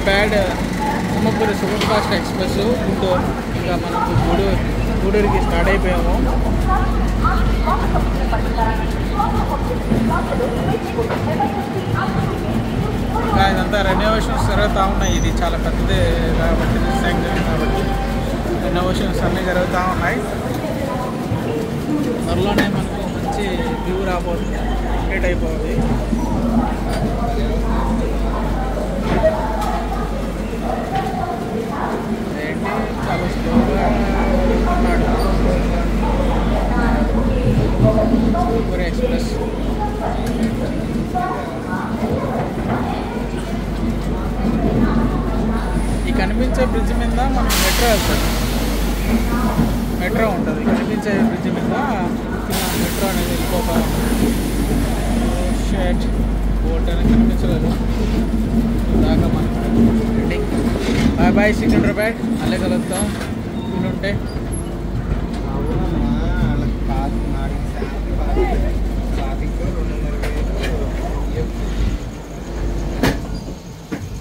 Secunderabad Simhapuri super fast express Guntur. ఇంకా మనకు గూడూరుకి start అయిపోయాము. ఇంకా ఇదంతా రెనోవేషన్స్ జరుగుతూ ఉన్నాయి. ఇది చాలా పెద్దది కాబట్టి శాంక్షన్ కాబట్టి రెనోవేషన్స్ అన్నీ జరుగుతూ ఉన్నాయి. త్వరలోనే మనకు మంచి వ్యూ రాబోతుంది, కంప్లీట్ అయిపోతుంది. ఏంటి చాలా స్లోగా ఉన్నాడు సింహపురి ఎక్స్ప్రెస్. ఈ కనిపించే బ్రిడ్జ్ మీద మనం మెట్రో వెళ్తుంది. మెట్రో ఉంటుంది కనిపించే బ్రిడ్జ్ మీద, మెట్రో అనేది వెళ్ళిపోతా ఉంటుంది. షర్ట్ బోట్ అనేది కనిపించలేదు దాకా మనకు ఎండింగ్. బాయ్ బాయ్ సికింద్రాబాద్, మళ్ళీ కలుద్దాం ఉంటే.